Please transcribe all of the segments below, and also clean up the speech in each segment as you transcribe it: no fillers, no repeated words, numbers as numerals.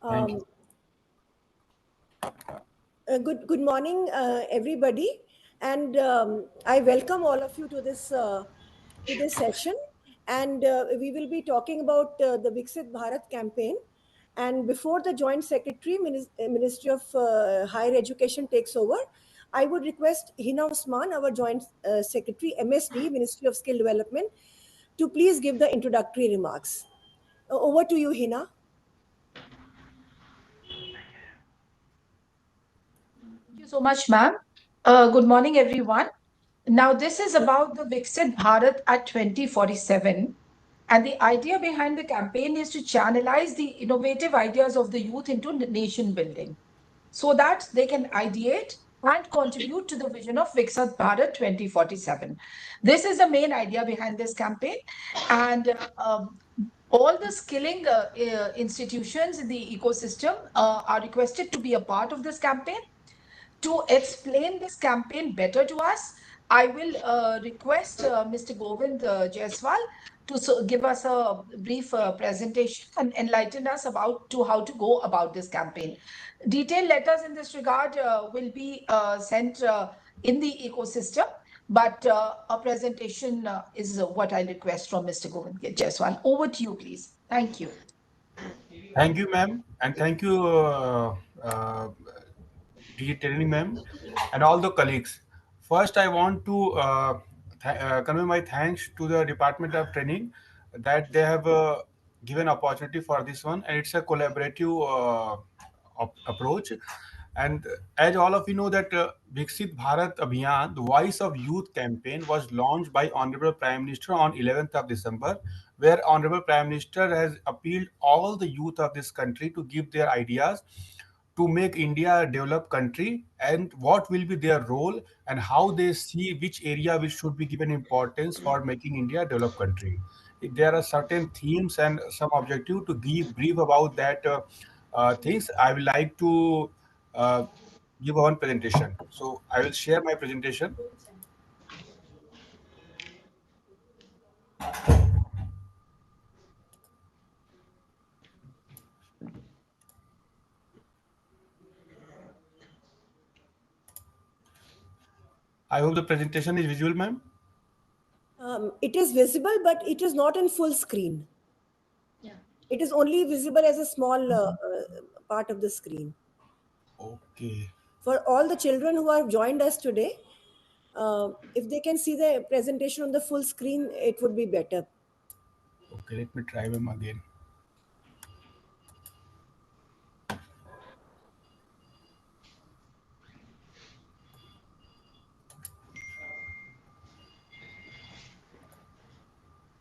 Thank you. Um, good morning, everybody, and I welcome all of you to this session. And we will be talking about the Viksit Bharat campaign. And before the Joint Secretary, Ministry of Higher Education takes over, I would request Hina Usman, our Joint Secretary, MSD, Ministry of Skill Development, to please give the introductory remarks. Over to you, Hina. Thank you so much, ma'am. Good morning, everyone. Now, this is about the Viksit Bharat at 2047. And the idea behind the campaign is to channelize the innovative ideas of the youth into nation building so that they can ideate and contribute to the vision of Viksit Bharat 2047. This is the main idea behind this campaign. And all the skilling institutions in the ecosystem are requested to be a part of this campaign. To explain this campaign better to us, I will request Mr. Govind Jaiswal to give us a brief presentation and enlighten us about to how to go about this campaign. Detailed letters in this regard will be sent in the ecosystem, but a presentation is what I request from Mr. Govind Jaiswal. Over to you, please. Thank you. Thank you, ma'am. And thank you, DJ Training ma'am, and all the colleagues. First, I want to convey my thanks to the Department of Training that they have given opportunity for this one, and it's a collaborative approach. And as all of you know that Viksit Bharat Abhiyan, the Voice of Youth campaign, was launched by Honorable Prime Minister on 11th of December, where Honorable Prime Minister has appealed all the youth of this country to give their ideas to make India a developed country and what will be their role and how they see which area which should be given importance for making India a developed country. There are certain themes and some objective to give brief about that things. I would like to uh, give one presentation. So I will share my presentation. I hope the presentation is visual, ma'am. It is visible, but it is not in full screen. It is only visible as a small part of the screen. Okay. For all the children who have joined us today, if they can see the presentation on the full screen, it would be better. Okay, let me try them again.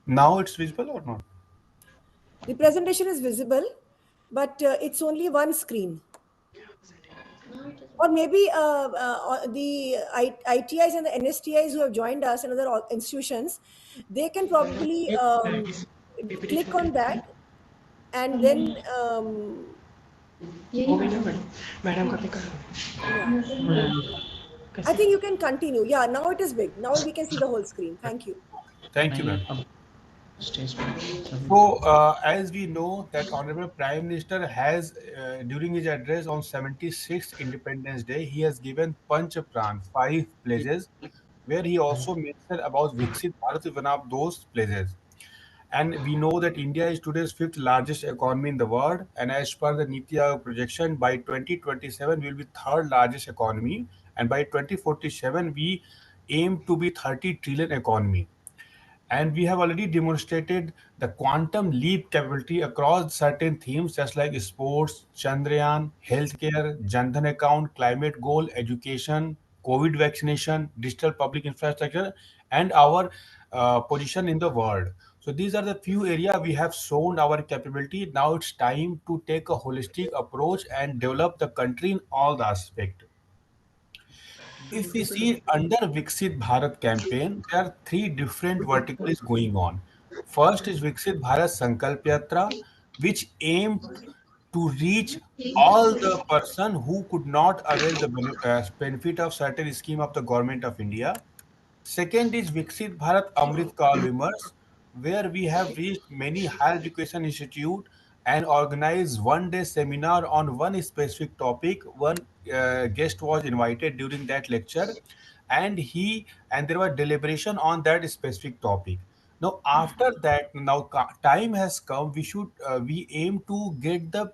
Now it's visible or not? The presentation is visible, but it's only one screen. Or maybe the ITIs and the NSTIs who have joined us and other institutions, they can probably click on that and then yeah, I think you can continue. Yeah, now it is big. Now we can see the whole screen. Thank you. Thank you, ma'am. So, as we know that Honorable Prime Minister has, during his address on 76th Independence Day, he has given Panch Pran, 5 places, where he also mentioned about Viksit Bharat, one of those places. And we know that India is today's fifth largest economy in the world, and as per the Niti Aayog projection, by 2027 we will be third largest economy, and by 2047 we aim to be 30 trillion economy. And we have already demonstrated the quantum leap capability across certain themes just like sports, Chandrayaan, healthcare, Jandhan account, climate goal, education, COVID vaccination, digital public infrastructure, and our position in the world. So these are the few areas we have shown our capability. Now it's time to take a holistic approach and develop the country in all the aspects. If we see under Viksit Bharat campaign, there are three different verticals going on. First is Viksit Bharat Sankalp Yatra, which aimed to reach all the person who could not avail the benefit of certain scheme of the government of India. Second is Viksit Bharat Amrit Kal Vimars, where we have reached many higher education institute and organized one day seminar on one specific topic. One guest was invited during that lecture, and there was deliberation on that specific topic. Now after that, time has come, we aim to get the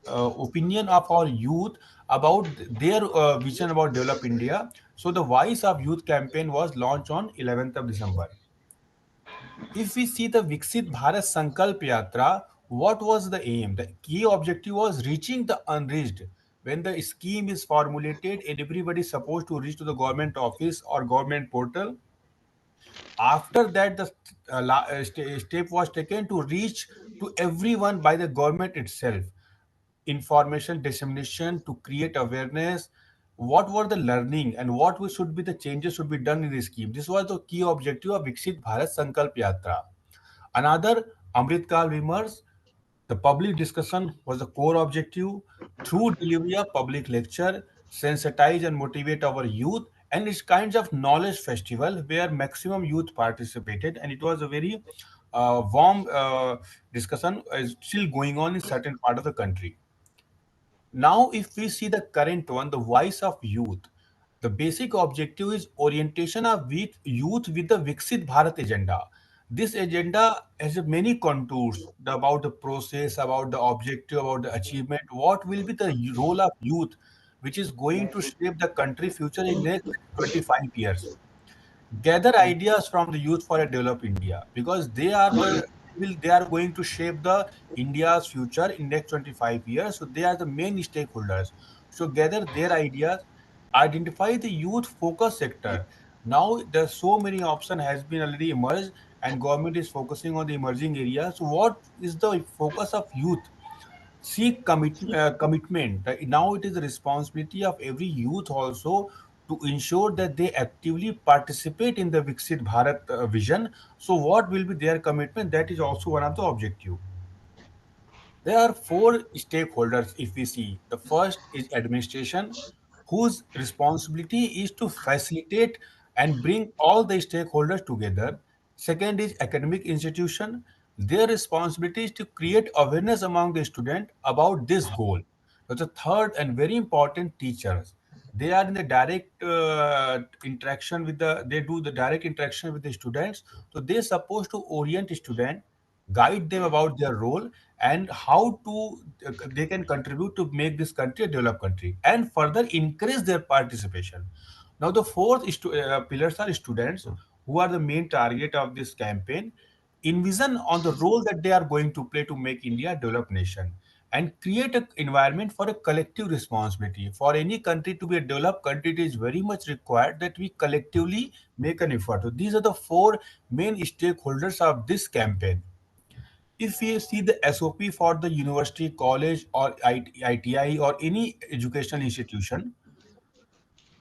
opinion of our youth about their vision about develop India. So the Voice of Youth campaign was launched on 11th of December. If we see the Viksit Bharat Sankalp Yatra, what was the aim? The key objective was reaching the unreached. When the scheme is formulated and everybody is supposed to reach to the government office or government portal, after that the step was taken to reach to everyone by the government itself. Information dissemination to create awareness, what were the learning and should be the changes should be done in the scheme. This was the key objective of Viksit Bharat Sankalp Yatra. Another, Amrit Kal Vimars, the public discussion was the core objective. Through delivery of public lecture, sensitize and motivate our youth, and it's kinds of knowledge festival where maximum youth participated, and it was a very warm discussion is still going on in certain part of the country. Now, if we see the current one, the Voice of Youth, the basic objective is orientation of youth with the Viksit Bharat agenda. This agenda has many contours about the process, about the objective, about the achievement. What will be the role of youth, which is going to shape the country future in next 25 years? Gather ideas from the youth for a developed India, because they are going to shape the India's future in next 25 years. So they are the main stakeholders. So gather their ideas, identify the youth focus sector. Now there's so many option has been already emerged, and government is focusing on the emerging areas. So what is the focus of youth? Seek commitment. Now it is the responsibility of every youth also to ensure that they actively participate in the Viksit Bharat vision. So what will be their commitment? That is also one of the objective. There are four stakeholders if we see. The first is administration, whose responsibility is to facilitate and bring all the stakeholders together. Second is academic institution. Their responsibility is to create awareness among the student about this goal. But the third and very important, teachers. They are in the direct interaction with they do the direct interaction with the students. So they're supposed to orient student, guide them about their role and how to they can contribute to make this country a developed country and further increase their participation. Now the fourth pillars are students, who are the main target of this campaign. Envision on the role that they are going to play to make India a developed nation, and create an environment for a collective responsibility. For any country to be a developed country, it is very much required that we collectively make an effort. So these are the four main stakeholders of this campaign. If we see the SOP for the university, college, or ITI or any educational institution,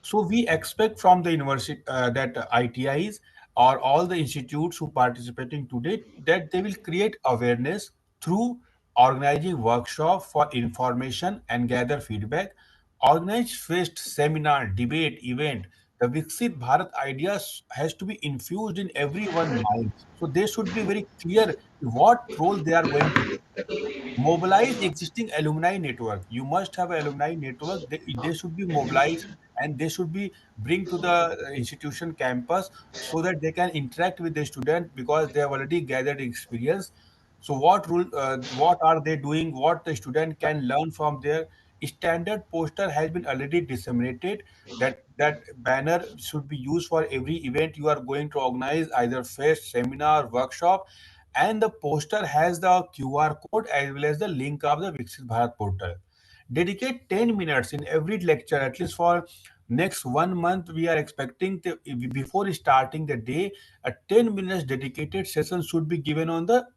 so we expect from the university that ITIs or all the institutes who participating today that they will create awareness through organizing workshop for information and gather feedback, organize fest, seminar, debate, event. The Viksit Bharat ideas has to be infused in everyone's mind. So they should be very clear what role they are going to mobilize existing alumni network. You must have an alumni network. They should be mobilized, and they should be bring to the institution campus so that they can interact with the student, because they have already gathered experience. So what are they doing, what the student can learn from their standard poster has been already disseminated. That banner should be used for every event you are going to organize, either fest, seminar, workshop, and the poster has the QR code as well as the link of the Viksit Bharat portal. Dedicate 10 minutes in every lecture, at least for next 1 month. We are expecting before starting the day, a 10 minutes dedicated session should be given on the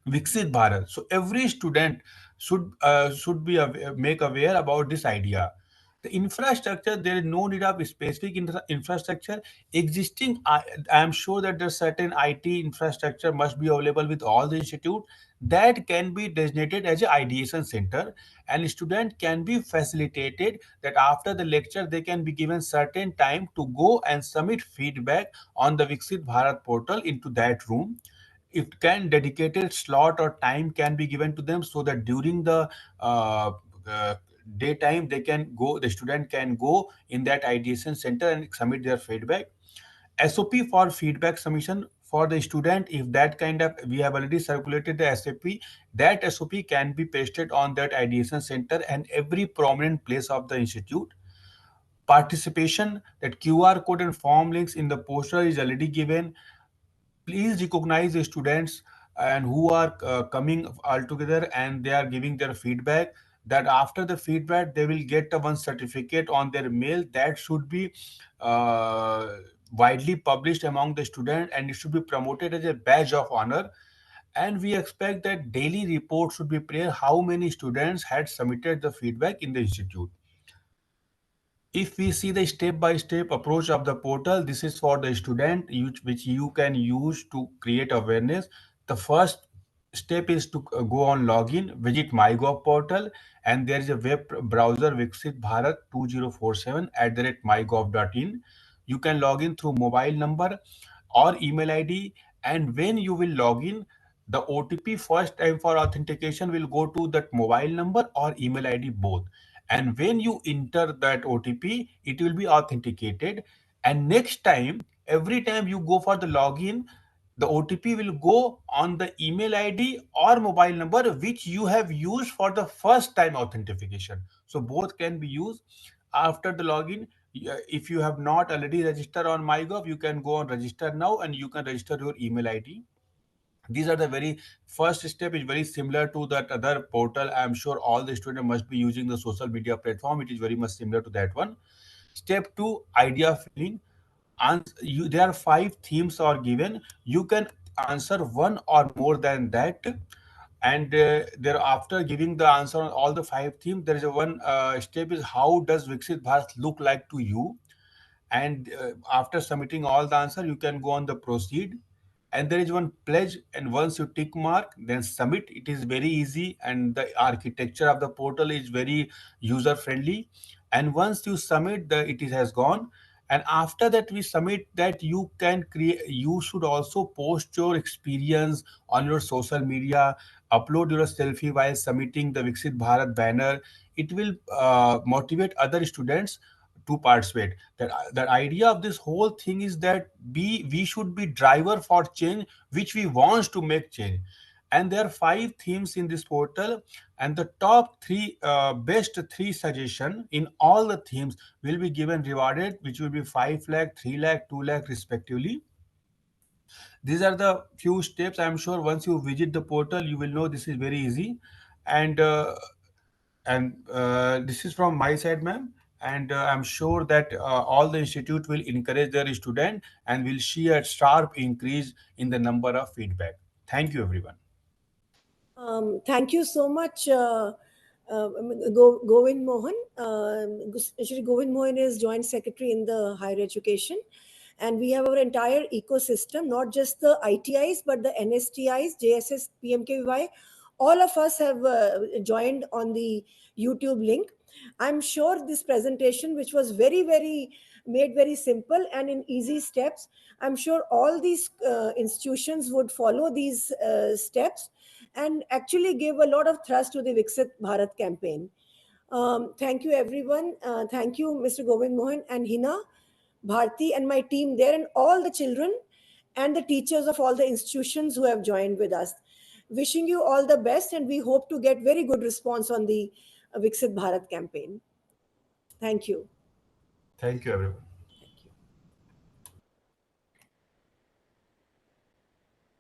Viksit Bharat. So every student should be make aware about this idea. The infrastructure, there is no need of specific infrastructure. Existing, I am sure that there's certain IT infrastructure must be available with all the institute that can be designated as a ideation center, and student can be facilitated that after the lecture they can be given certain time to go and submit feedback on the Viksit Bharat portal into that room. it can dedicated slot or time can be given to them, so that during the uh, uh, daytime the student can go in that ideation center and submit their feedback. SOP for feedback submission for the student, if that kind of, we have already circulated the SOP, that SOP can be pasted on that ideation center and every prominent place of the institute. Participation, that QR code and form links in the poster is already given. Please recognize the students and who are coming all together and they are giving their feedback, that after the feedback they will get a one certificate on their mail that should be uh, widely published among the student, and it should be promoted as a badge of honor. And we expect that daily report should be clear how many students had submitted the feedback in the institute. If we see the step-by-step approach of the portal, this is for the student, which you can use to create awareness. The first step is to go on login, visit MyGov portal, and there is a web browser Viksit Bharat 2047 @mygov.in. You can log in through mobile number or email ID, and when you will log in, the OTP first time for authentication will go to that mobile number or email ID both, and when you enter that OTP it will be authenticated. And next time, every time you go for the login, the OTP will go on the email ID or mobile number which you have used for the first time authentication, so both can be used. After the login, if you have not already registered on MyGov, you can go and register now and you can register your email ID. These are the very first step, is very similar to that other portal. I'm sure all the students must be using the social media platform. It is very much similar to that one. Step 2, idea filling. There are 5 themes are given. You can answer one or more than that. And there, after giving the answer on all the 5 themes, there is a one step is how does Viksit Bharat look like to you. And after submitting all the answer, you can go on the proceed, and there is one pledge, and once you tick mark then submit. It is very easy, and the architecture of the portal is very user friendly. And once you submit, it has gone. And after that we submit, that you can create, you should also post your experience on your social media, upload your selfie while submitting the Viksit Bharat banner. It will motivate other students to participate. That idea of this whole thing is that we should be driver for change, which we want to make change. And there are 5 themes in this portal, and the top 3 best 3 suggestion in all the themes will be given rewarded, which will be 5 lakh, 3 lakh, 2 lakh respectively. These are the few steps. I'm sure once you visit the portal you will know this is very easy. And this is from my side, ma'am. And I'm sure that all the institute will encourage their student and will see a sharp increase in the number of feedback. Thank you, everyone. Thank you so much, Govind Mohan. Shri Govind Mohan is Joint Secretary in the Higher Education. And we have our entire ecosystem, not just the ITIs, but the NSTIs, JSS, PMKVY. All of us have joined on the YouTube link. I'm sure this presentation, which was made very simple and in easy steps, I'm sure all these institutions would follow these steps and actually give a lot of thrust to the Viksit Bharat campaign. Thank you, everyone. Thank you, Mr. Govind Mohan and Hina, Bharti, and my team there, and all the children and the teachers of all the institutions who have joined with us. Wishing you all the best, and we hope to get very good response on the Viksit Bharat campaign. Thank you. Thank you, everyone.